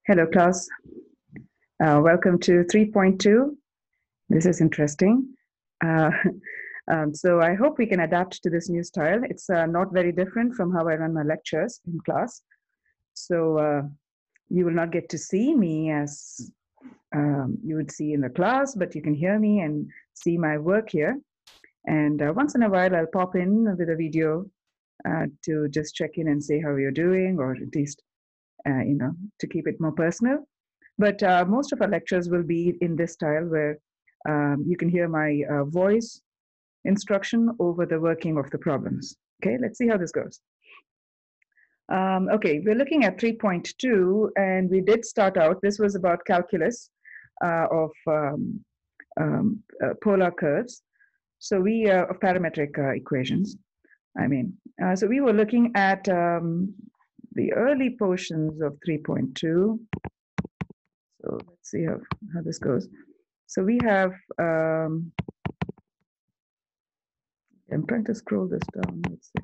Hello, class. Welcome to 3.2. This is interesting. Uh, so I hope we can adapt to this new style. It's not very different from how I run my lectures in class. So you will not get to see me as you would see in the class, but you can hear me and see my work here. And once in a while, I'll pop in with a video to just check in and say how you're doing, or at least, to keep it more personal. But most of our lectures will be in this style where you can hear my voice instruction over the working of the problems. Okay, let's see how this goes. Okay, we're looking at 3.2, and we did start out, this was about calculus of polar curves. So of parametric equations, so we were looking at the early portions of 3.2. So let's see how this goes. So we have, I'm trying to scroll this down. Let's see.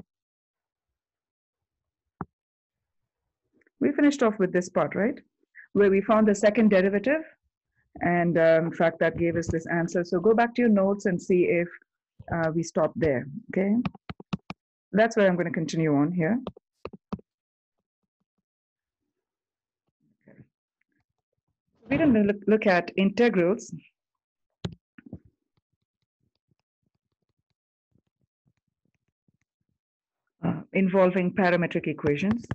We finished off with this part, right? Where we found the second derivative. And in fact, that gave us this answer. So go back to your notes and see if we stopped there, okay? That's where I'm going to continue on here. We're going to look at integrals. Involving parametric equations.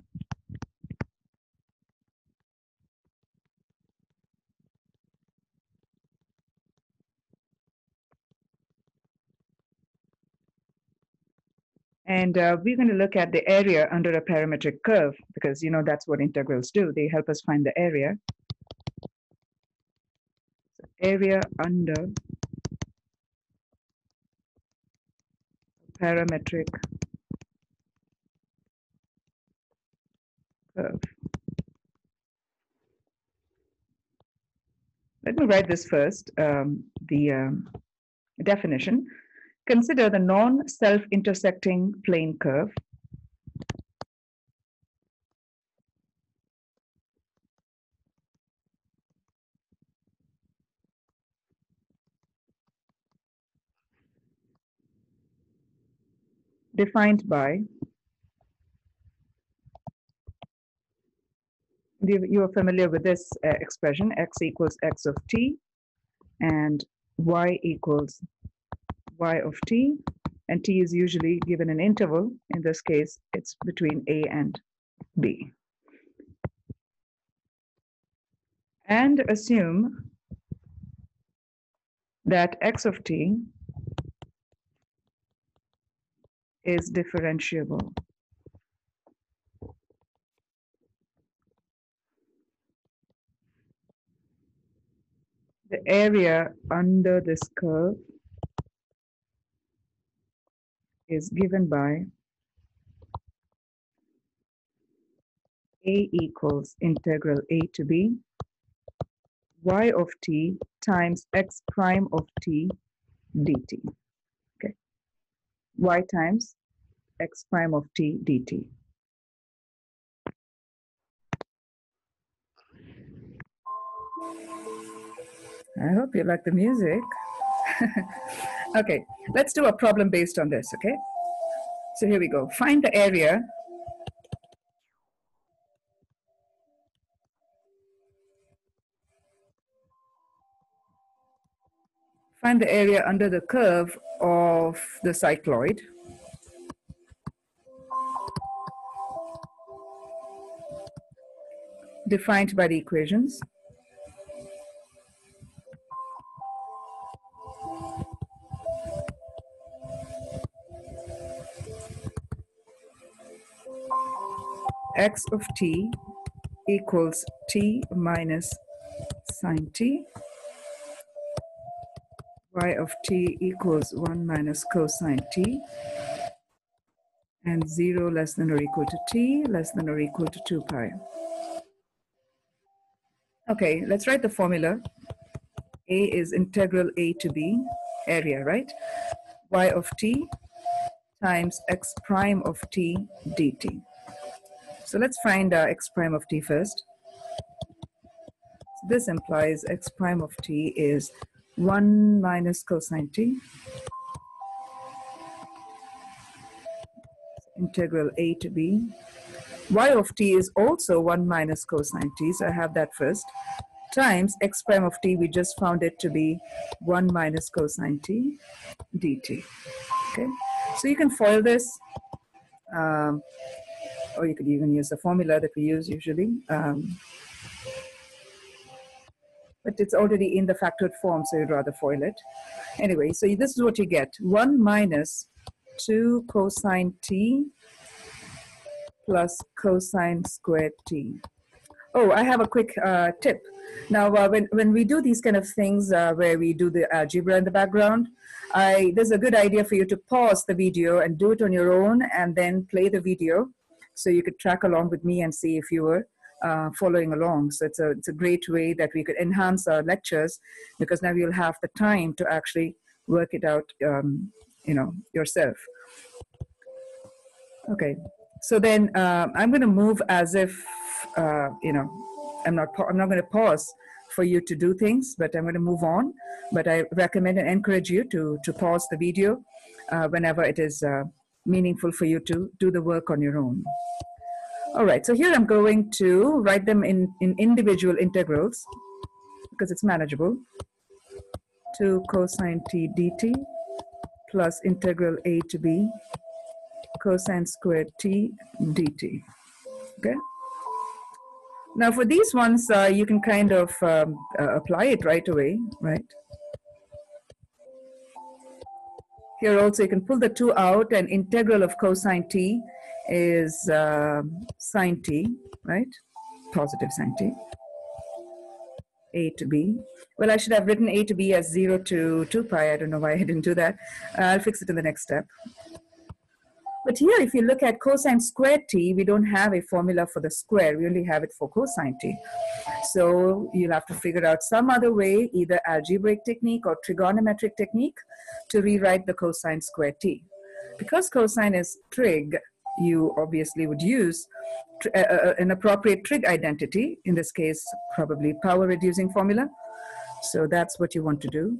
And we're going to look at the area under a parametric curve, because that's what integrals do. They help us find the area. So area under parametric curve. Let me write this first, the definition. Consider the non-self-intersecting plane curve defined by, you are familiar with this expression, x equals x of t and y equals y of t, and t is usually given an interval. In this case, it's between a and b. And assume that x of t is differentiable. The area under this curve is given by a equals integral a to b y of t times x prime of t dt. Okay, y times x prime of t dt. I hope you like the music. Okay, let's do a problem based on this, okay? So here we go. Find the area under the curve of the cycloid. Defined by the equations. X of t equals t minus sine t. Y of t equals 1 minus cosine t. And 0 less than or equal to t less than or equal to 2 pi. Okay, let's write the formula. A is integral a to b, area, right? Y of t times x prime of t dt. So let's find x prime of t first. This implies x prime of t is 1 minus cosine t, integral a to b. Y of t is also 1 minus cosine t, so I have that first, times x prime of t, we just found it to be 1 minus cosine t dt. Okay, so you can FOIL this, or you could even use the formula that we use usually. But it's already in the factored form, so you'd rather FOIL it. Anyway, so this is what you get. 1 minus 2 cosine t plus cosine squared t. Oh, I have a quick tip. Now, when we do these kind of things where we do the algebra in the background, there's a good idea for you to pause the video and do it on your own and then play the video so you could track along with me and see if you were following along. So it's a great way that we could enhance our lectures, because now you'll have the time to actually work it out, yourself. Okay, so then I'm going to move as if I'm not going to pause for you to do things, but I'm going to move on. But I recommend and encourage you to pause the video whenever it is meaningful for you to do the work on your own. All right, so here I'm going to write them in individual integrals because it's manageable. 2 cosine t dt plus integral a to b cosine squared t dt. Okay. Now for these ones, you can kind of apply it right away, right? Here also you can pull the 2 out, and integral of cosine t is sine t, right? Positive sine t. A to b. Well, I should have written a to b as 0 to 2 pi. I don't know why I didn't do that. I'll fix it in the next step. But here, if you look at cosine squared t, we don't have a formula for the square. We only have it for cosine t. So you'll have to figure out some other way, either algebraic technique or trigonometric technique, to rewrite the cosine squared t. Because cosine is trig, you obviously would use an appropriate trig identity, in this case, probably power reducing formula. So that's what you want to do.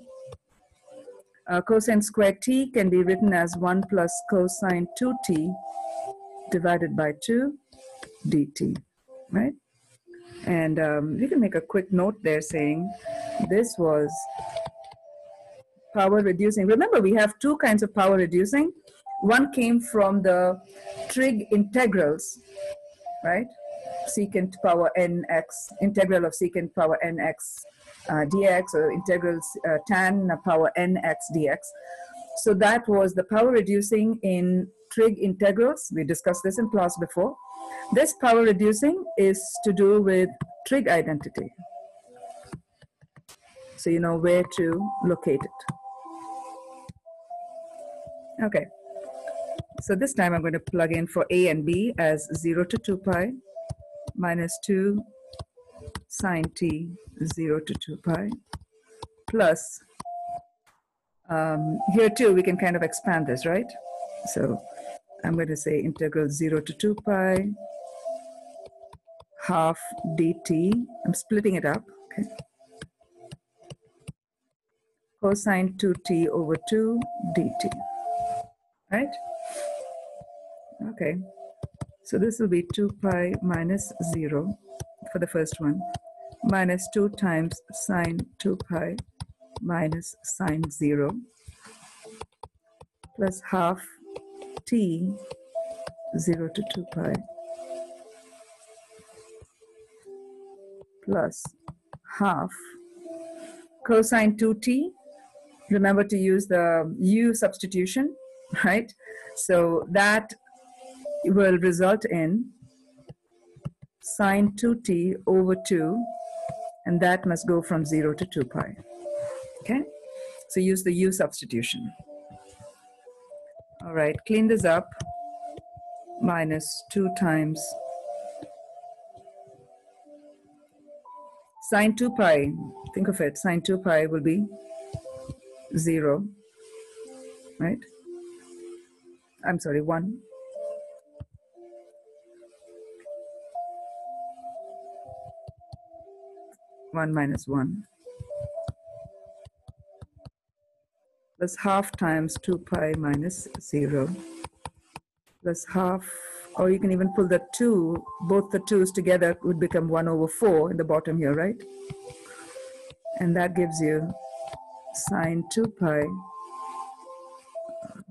Cosine squared t can be written as 1 plus cosine 2t divided by 2 dt, right? And you can make a quick note there saying this was power reducing. Remember, we have 2 kinds of power reducing. One came from the trig integrals, right? Secant power nx, integral of secant power nx dx, or integral tan power nx dx. So that was the power reducing in trig integrals. We discussed this in class before. This power reducing is to do with trig identity. So you know where to locate it. Okay. So this time I'm going to plug in for a and b as 0 to 2 pi minus 2 sine t 0 to 2 pi plus, here too we can kind of expand this, right? So I'm going to say integral 0 to 2 pi half dt. I'm splitting it up, okay? Cosine 2t over 2 dt, right? Okay, so this will be 2 pi minus 0 for the first one, minus 2 times sine 2 pi minus sine 0 plus half t 0 to 2 pi plus half cosine 2t. Remember to use the u substitution, right? So that will result in sine 2t over 2, and that must go from 0 to 2 pi. Okay, so use the u substitution. All right, clean this up. Minus 2 times sine 2 pi. Think of it, sine 2 pi will be 0, right? I'm sorry, 1. 1 minus 1 plus half times 2 pi minus 0 plus half, or you can even pull the 2, both the 2's together would become 1 over 4 in the bottom here, right? And that gives you sine 2 pi,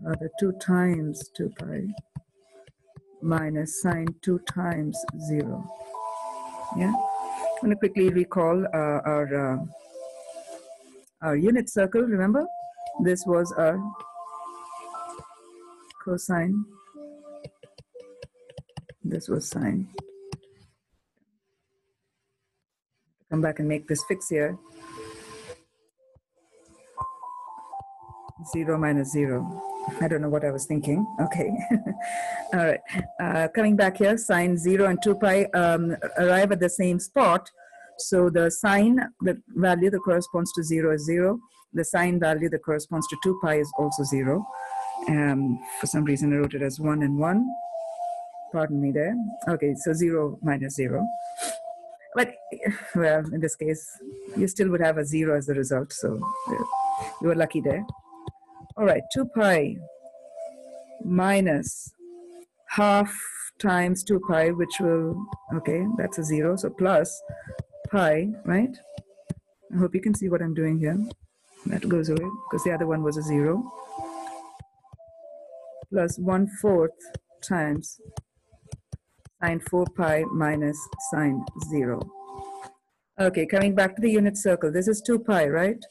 the 2 times 2 pi minus sine 2 times 0. Yeah? I'm going to quickly recall our unit circle, remember? This was our cosine, this was sine. Come back and make this fix here. 0 minus 0. I don't know what I was thinking. Okay. All right. Coming back here, sine 0 and 2 pi arrive at the same spot. So the sine, the value that corresponds to 0 is 0. The sine value that corresponds to 2 pi is also 0. For some reason, I wrote it as 1 and 1. Pardon me there. Okay, so 0 minus 0. But, well, in this case, you still would have a 0 as the result. So you were lucky there. All right, 2 pi minus half times 2 pi, which will, okay, that's a 0. So plus pi, right? I hope you can see what I'm doing here. That goes away because the other one was a 0. Plus 1/4 times sine 4 pi minus sine 0. Okay, coming back to the unit circle. This is 2 pi, right?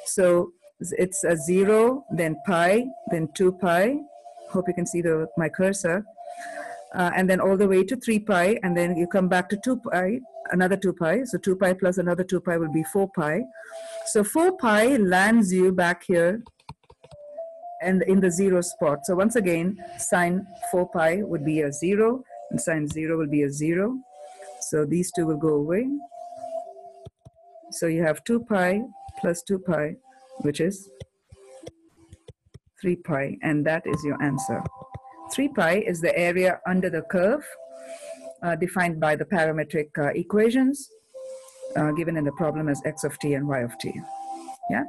So it's a 0, then pi, then 2 pi. Hope you can see my cursor. And then all the way to 3 pi, and then you come back to 2 pi, another 2 pi. So 2 pi plus another 2 pi will be 4 pi. So 4 pi lands you back here and in the 0 spot. So once again, sine 4 pi would be a 0, and sine 0 will be a 0. So these two will go away. So you have 2 pi plus 2 pi, which is 3 pi, and that is your answer. 3 pi is the area under the curve defined by the parametric equations given in the problem as x of t and y of t. Yeah?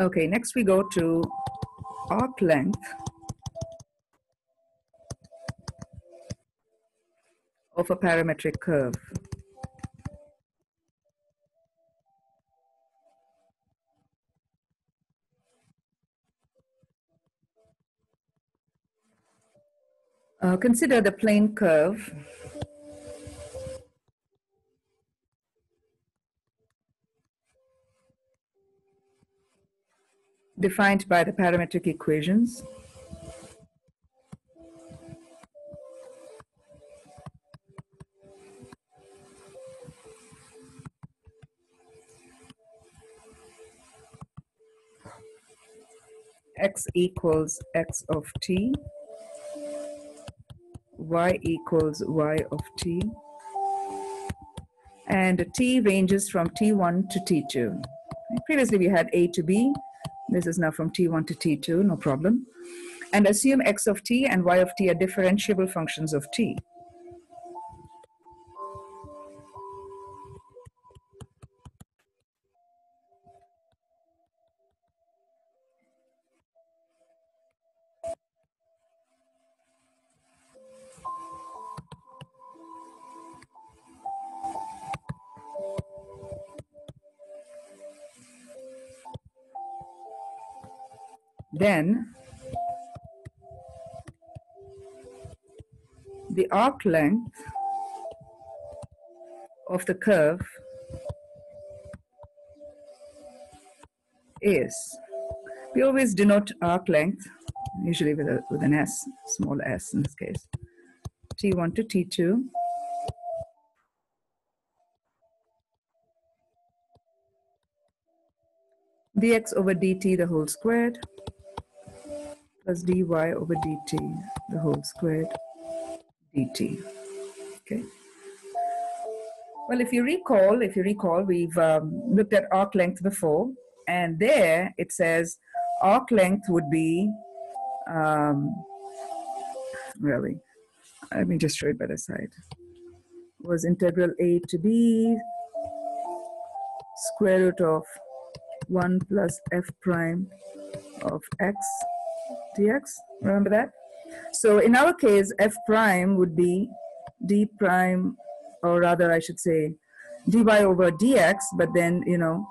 Okay, next we go to arc length of a parametric curve. Consider the plane curve defined by the parametric equations x equals x of t, y equals y of t, and t ranges from t1 to t2. Previously we had a to b. This is now from t1 to t2, no problem. And assume x of t and y of t are differentiable functions of t. Then the arc length of the curve is, we always denote arc length usually with an s, small s in this case, t1 to t2 dx over dt the whole squared plus dy over dt the whole squared dt. Okay. Well, if you recall, we've looked at arc length before, and there it says arc length would be, really, let me just show it by the side. was integral a to b square root of 1 plus f prime of x dx. Remember that? So in our case, f prime would be d prime, or rather I should say dy over dx, but then, you know,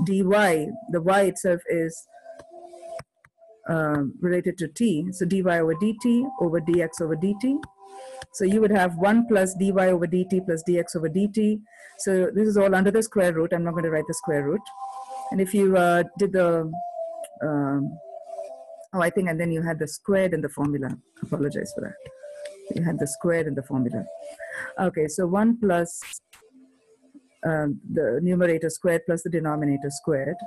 dy, the y itself is related to t. So dy over dt over dx over dt. So you would have 1 plus dy over dt plus dx over dt. So this is all under the square root. I'm not going to write the square root. And if you did the, I think, and then you had the squared in the formula. Apologize for that. You had the squared in the formula. Okay, so 1 plus the numerator squared plus the denominator squared.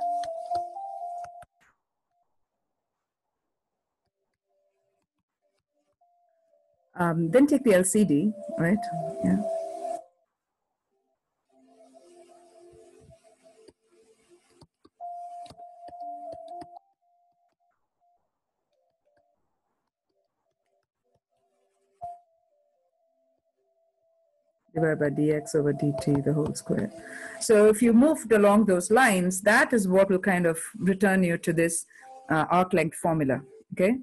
Then take the LCD, right? Yeah. Divided by dx over dt, the whole square. So if you moved along those lines, that is what will kind of return you to this arc length formula, okay?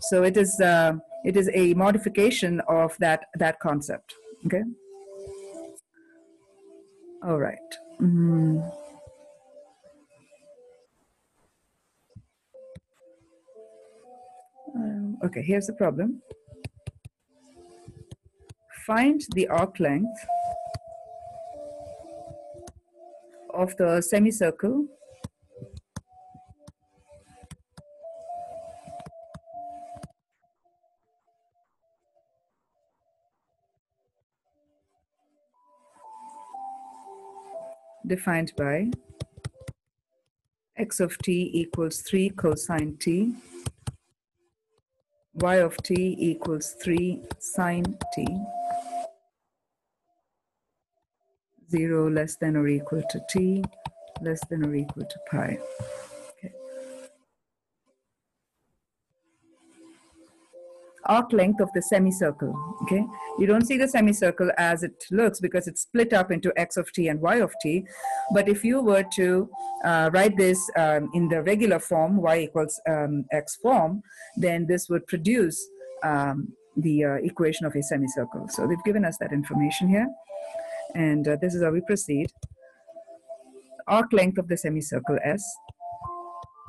So it is a modification of that concept, okay? All right. Okay, here's the problem. Find the arc length of the semicircle defined by x of t equals 3 cosine t, y of t equals 3 sine t, 0 less than or equal to t, less than or equal to pi. Okay. Arc length of the semicircle, okay? You don't see the semicircle as it looks because it's split up into x of t and y of t. But if you were to write this in the regular form, y equals x form, then this would produce the equation of a semicircle. So they've given us that information here. And this is how we proceed. Arc length of the semicircle S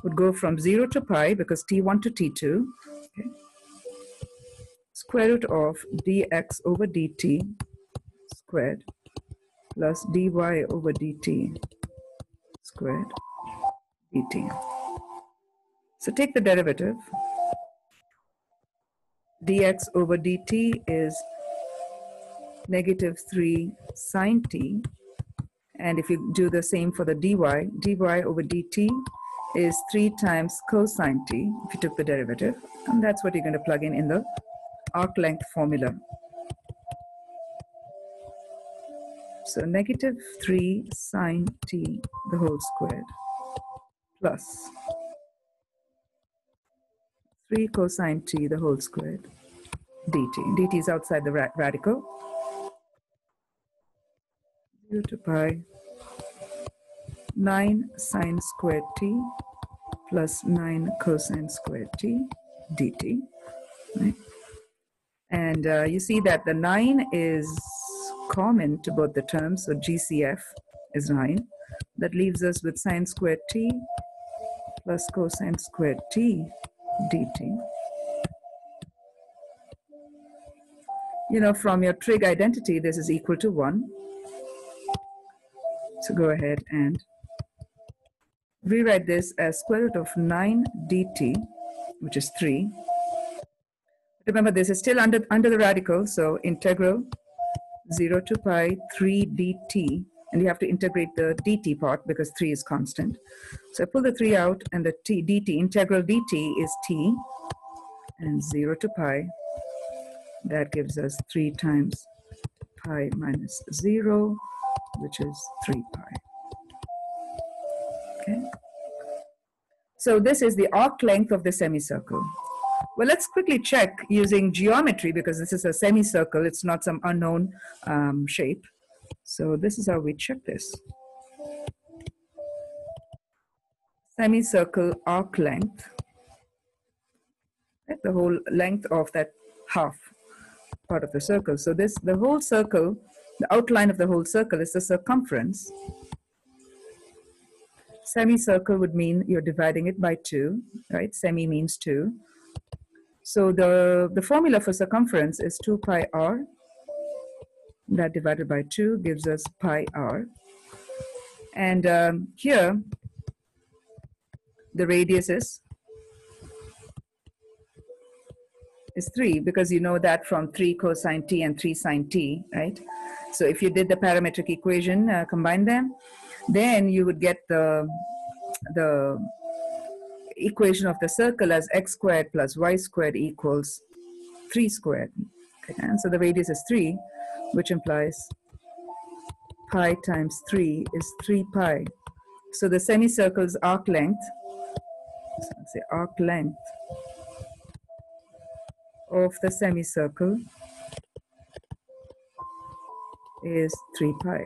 would go from 0 to pi, because t1 to t2, okay? Square root of dx over dt squared plus dy over dt squared dt. So take the derivative. Dx over dt is negative 3 sine t. And if you do the same for the dy over dt is 3 times cosine t, if you took the derivative. And that's what you're going to plug in the arc length formula. So negative 3 sine t the whole squared plus 3 cosine t the whole squared dt. Dt is outside the radical. 0 to pi 9 sine squared t plus 9 cosine squared t dt. Right? And you see that the 9 is common to both the terms, so GCF is 9. That leaves us with sine squared t plus cosine squared t dt. You know, from your trig identity, this is equal to 1. So go ahead and rewrite this as square root of 9 dt, which is 3. Remember, this is still under the radical, so integral 0 to pi 3 dt, and you have to integrate the dt part because 3 is constant. So I pull the 3 out, and the dt, integral dt is t, and 0 to pi, that gives us 3 times pi minus 0, which is 3 pi. Okay. So this is the arc length of the semicircle. Well, let's quickly check using geometry, because this is a semicircle, it's not some unknown shape. So this is how we check this. Semicircle arc length, right? The whole length of that half part of the circle. So this, the whole circle, the outline of the whole circle is the circumference. Semicircle would mean you're dividing it by 2, right? Semi means 2. So the formula for circumference is 2 pi r. That divided by 2 gives us pi r. And here, the radius is 3, because you know that from 3 cosine t and 3 sine t, right? So if you did the parametric equation, combine them, then you would get the equation of the circle as x squared plus y squared equals 3 squared. Okay? And so the radius is 3, which implies pi times 3 is 3 pi. So the semicircle's arc length, so let's say arc length of the semicircle is 3 pi,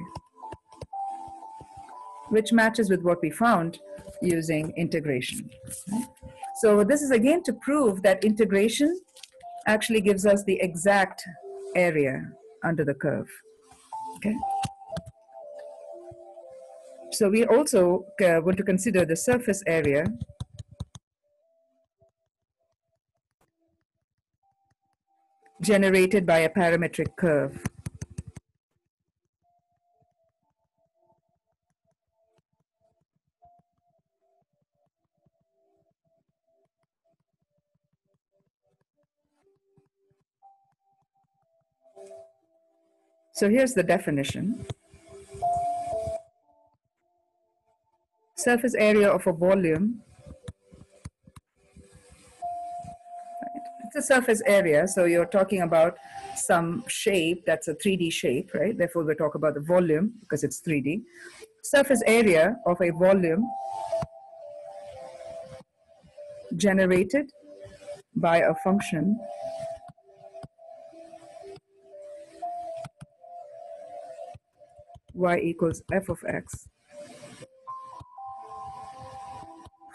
which matches with what we found using integration. So this is again to prove that integration actually gives us the exact area under the curve. Okay. So we also want to consider the surface area generated by a parametric curve. So here's the definition. Surface area of a volume. It's a surface area, so you're talking about some shape that's a 3D shape, right? Therefore, we talk about the volume because it's 3D. Surface area of a volume generated by a function y equals f of x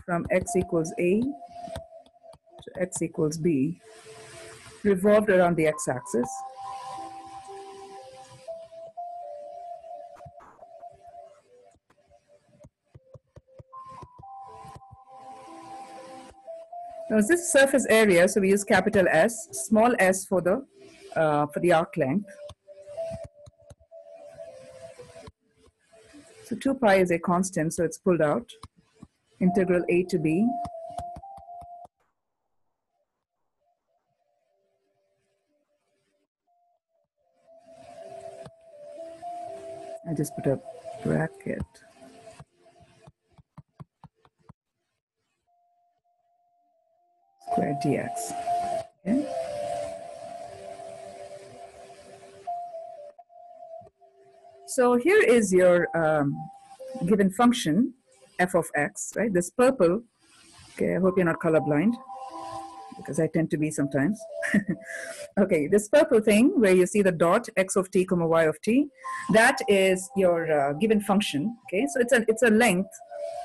from x equals a to x equals b, revolved around the x-axis. Now this surface area, so we use capital S, small s for the arc length. So 2 pi is a constant, so it's pulled out. Integral a to b. I just put a bracket. Square dx. Okay. So here is your given function, f of x, right? This purple, okay, I hope you're not colorblind, because I tend to be sometimes. Okay, this purple thing where you see the dot x of t comma y of t, that is your given function, okay? So it's a length,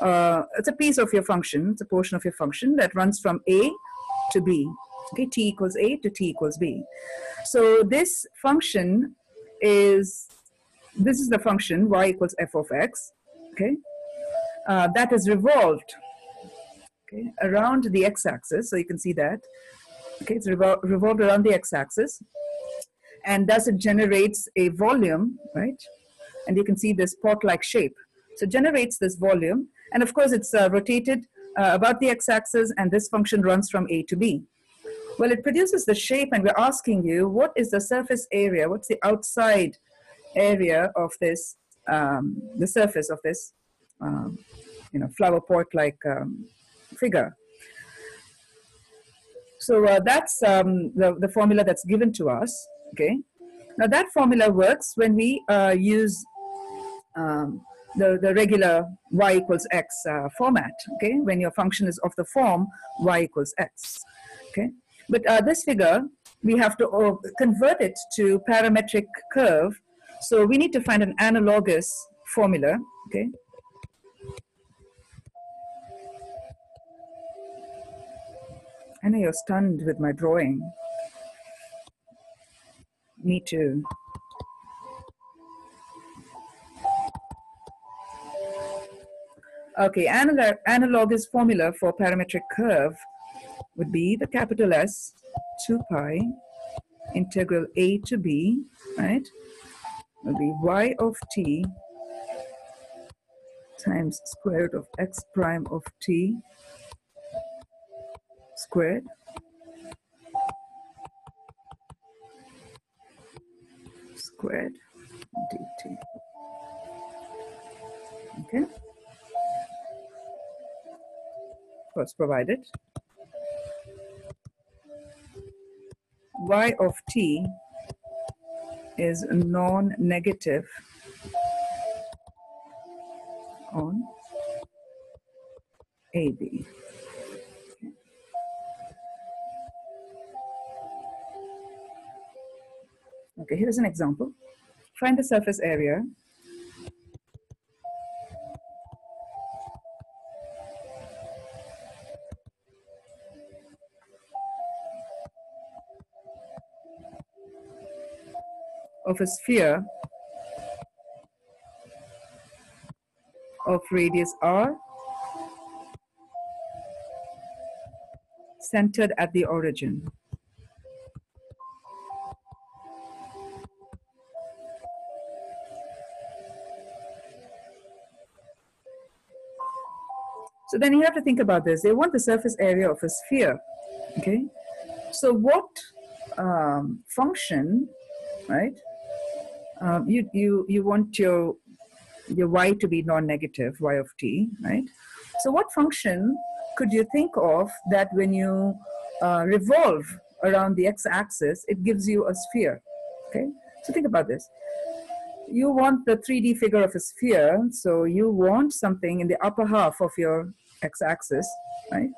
it's a piece of your function, it's a portion of your function that runs from a to b, okay? T equals a to t equals b. So this function is, this is the function y equals f of x, okay? That is revolved, okay, around the x-axis, so you can see that. Okay, it's revolved around the x-axis, and thus it generates a volume, right? And you can see this pot-like shape. So it generates this volume, and of course it's rotated about the x-axis, and this function runs from a to b. Well, it produces the shape, and we're asking you, what is the surface area? What's the outside area of this, the surface of this, flower pot-like figure? So that's the formula that's given to us, okay? Now that formula works when we use the regular y equals x format, okay? When your function is of the form y equals x, okay? But this figure, we have to convert it to parametric curve So we need to find an analogous formula, okay? I know you're stunned with my drawing. Me too. Okay, analogous formula for parametric curve would be the capital S 2 pi integral a to b, right? Will be y of t times square root of x prime of t squared squared dt. Okay, what's provided? Y of t is non-negative on AB. Okay, here's an example. Find the surface area of a sphere of radius r centered at the origin. So then you have to think about this. They want the surface area of a sphere, okay? So what function, right? You want your y to be non-negative, y of t, right? So what function could you think of that when you revolve around the x-axis, it gives you a sphere, okay? So think about this. You want the 3D figure of a sphere, so you want something in the upper half of your x-axis, right?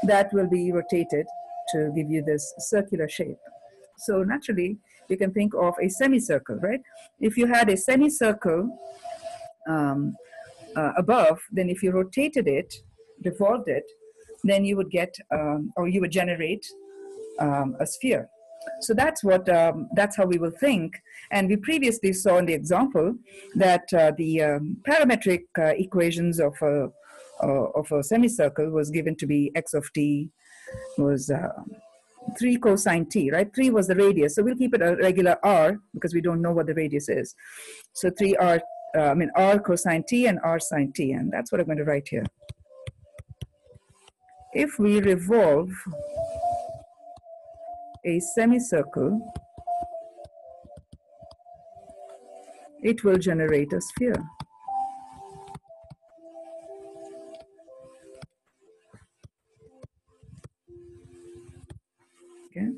That will be rotated to give you this circular shape. So naturally, you can think of a semicircle, right? If you had a semicircle above, then if you rotated it, revolved it, then you would get, or you would generate a sphere. So that's what that's how we will think. And we previously saw in the example that the parametric equations of a semicircle was given to be x of t was 3 cosine t, right? 3 was the radius, so we'll keep it a regular r because we don't know what the radius is. So 3r, r cosine t and r sine t, and that's what I'm going to write here. If we revolve a semicircle, it will generate a sphere. Okay,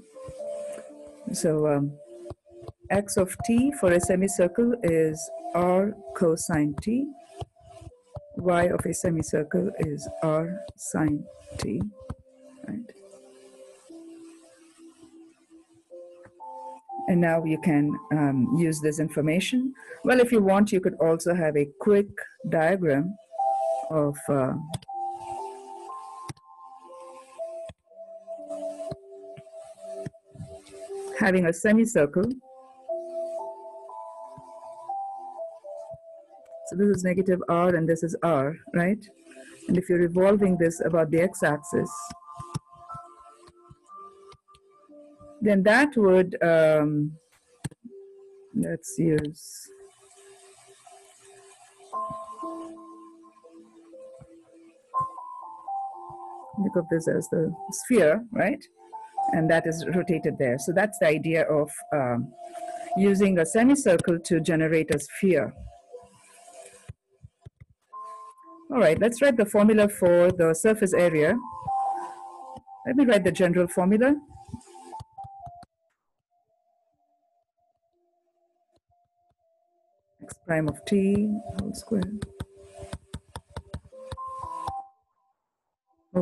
so x of t for a semicircle is r cosine t, y of a semicircle is r sine t, right? And now you can use this information. Well, if you want, you could also have a quick diagram of having a semicircle. So this is negative r and this is r, right? And if you're revolving this about the x-axis, then that would, let's use, think of this as the sphere, right? And that is rotated there. So that's the idea of using a semicircle to generate a sphere. All right, let's write the formula for the surface area. Let me write the general formula. X prime of t whole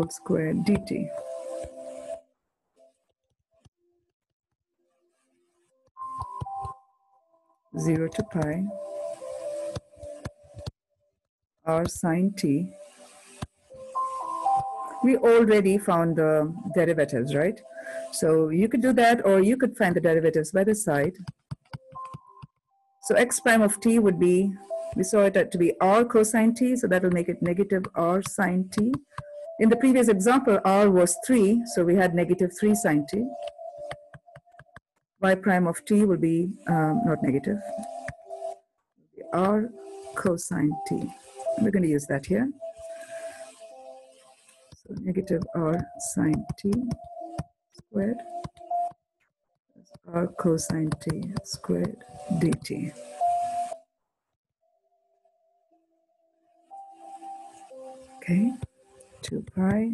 square dt. 0 to pi r sine t. We already found the derivatives, right? So you could do that, or you could find the derivatives by the side. So x prime of t would be, we saw it to be r cosine t, so that will make it negative r sine t. In the previous example, r was 3, so we had negative 3 sine t. Y prime of t will be not negative, r cosine t. And we're going to use that here. So negative r sine t squared r cosine t squared dt. Okay, 2 pi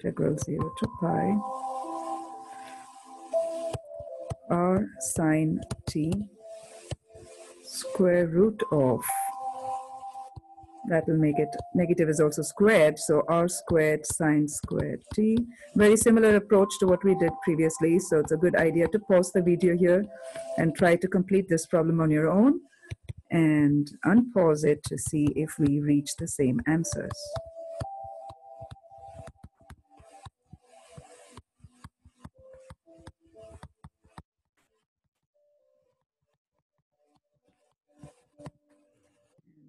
integral 0 to pi r sine t square root of, that will make it, negative is also squared, so r squared sine squared t. Very similar approach to what we did previously, so it's a good idea to pause the video here and try to complete this problem on your own and unpause it to see if we reach the same answers.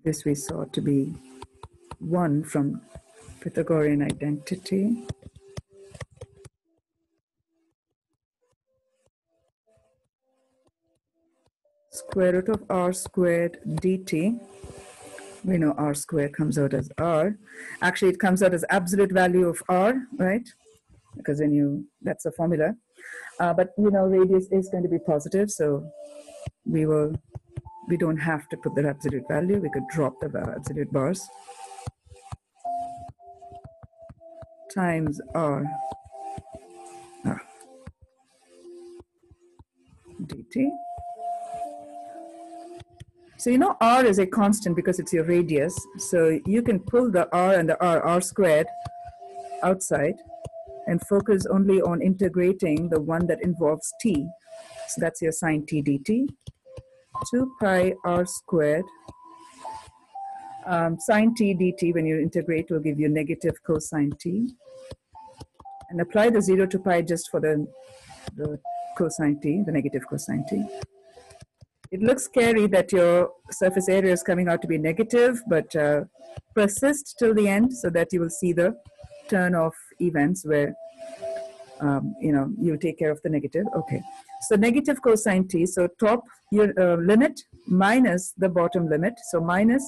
This we saw to be 1 from Pythagorean identity. Square root of r squared dt. We know r squared comes out as r. Actually, it comes out as absolute value of r, right? Because when you, that's a formula. But you know, radius is going to be positive, so we don't have to put the absolute value. We could drop the absolute bars. Times r dt. So you know r is a constant because it's your radius. So you can pull the r and the r squared outside and focus only on integrating the one that involves t. So that's your sine t dt. 2 pi r squared. Sine t dt, when you integrate, will give you negative cosine t. And apply the 0 to pi just for the cosine t, the negative cosine t. It looks scary that your surface area is coming out to be negative, but persist till the end so that you will see the turn of events where you know, you take care of the negative. Okay, so negative cosine t, so top your limit minus the bottom limit, so minus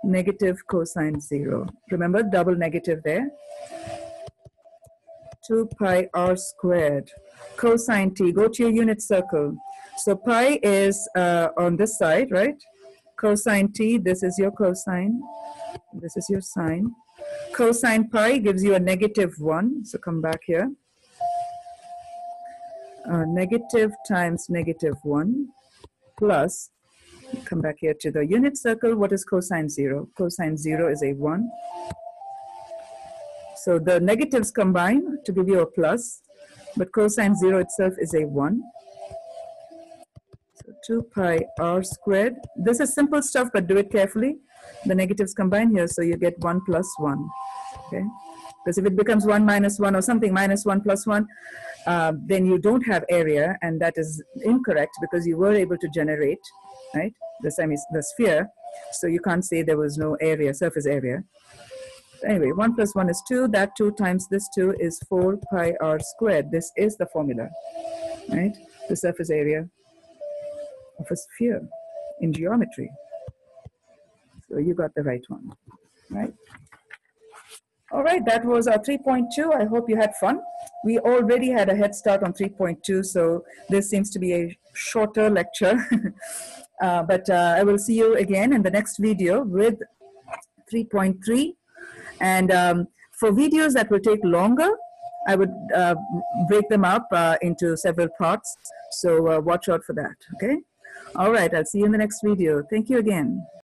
negative cosine 0. Remember, double negative there. 2 pi r squared cosine t, go to your unit circle. So pi is on this side, right? Cosine t, this is your cosine, this is your sine. Cosine pi gives you a negative 1, so come back here. Negative times negative 1 plus, come back here to the unit circle. What is cosine 0? Cosine 0 is a 1. So the negatives combine to give you a plus, but cosine 0 itself is a 1. So 2 pi r squared. This is simple stuff, but do it carefully. The negatives combine here, so you get 1 plus 1. Okay? Because if it becomes 1 minus 1 or something, minus 1 plus 1, then you don't have area, and that is incorrect because you were able to generate, right, the sphere. So you can't say there was no area, surface area. Anyway, 1 plus 1 is 2. That 2 times this 2 is 4 pi r squared. This is the formula, right? The surface area of a sphere in geometry. So you got the right one, right? All right, that was our 3.2. I hope you had fun. We already had a head start on 3.2, so this seems to be a shorter lecture. But I will see you again in the next video with 3.3. And for videos that will take longer, I would break them up into several parts. So watch out for that, okay? All right, I'll see you in the next video. Thank you again.